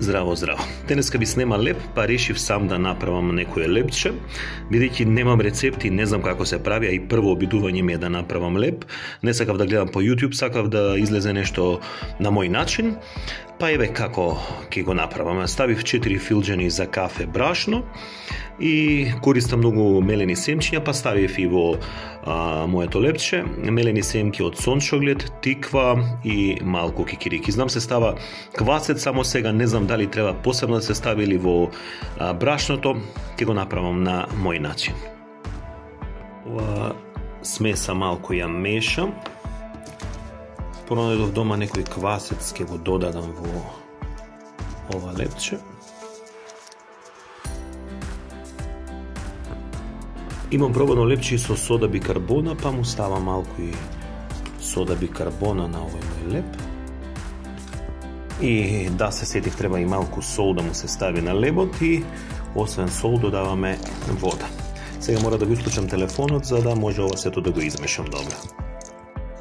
Здраво, здраво. Денеска би снема леп, па решив сам да направам некое лепче. Бидејќи немам рецепти, не знам како се прави, а и прво обидување ми е да направам леп. Не сакав да гледам по YouTube, сакав да излезе нешто на мој начин. Па еве како ќе го направам. Ставив 4 филџани за кафе брашно и користам многу мелени семчиња, па ставив и во моето лепче мелени семки од сончоглед, тиква и малку кикирики. Знам се става квасец само сега, не знам дали треба посебно да се стави или во брашното, ќе го направам на мој начин. Ова смеса малку ја мешам. Пронајдов дома некој квасец, ќе го додадам во ова лепче. Имам пробано лепче со сода бикарбона, па му ставам малку и сода бикарбона на овој мој леп. И да се сетив, треба и малку сол да му се стави на лебот и освен сол додаваме вода. Сега мора да го исклучам телефонот за да може ова сето да го измешам добро.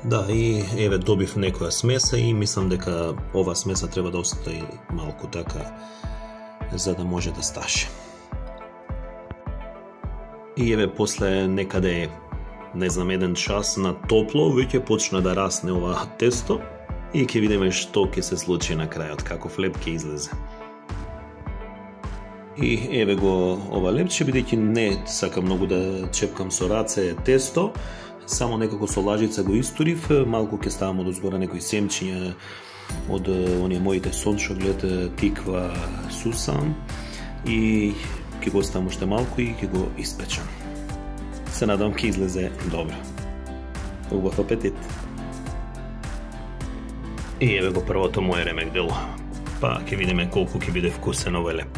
Да, и еве добив некоја смеса и мислам дека ова смеса треба да остане малку така за да може да сташе. И еве после некаде, не знам, 1 час на топло, веќе почна да расне ова тесто и ќе видиме што ќе се случи на крајот, каков леп ќе излезе. И еве го ова лепче, бидејќи не сакам многу да чепкам со раце тесто, само некако со лажица го истурив, малку ќе ставам од озгора некои семчиња од оние моите сончоглед, тиква, сусам и ќе го оставам уште малку и ќе го испечам. Се надам ќе излезе добро. Убав апетит. И еве го првото моје ремек дело. Па ќе видиме колку ќе биде вкусен овој леп.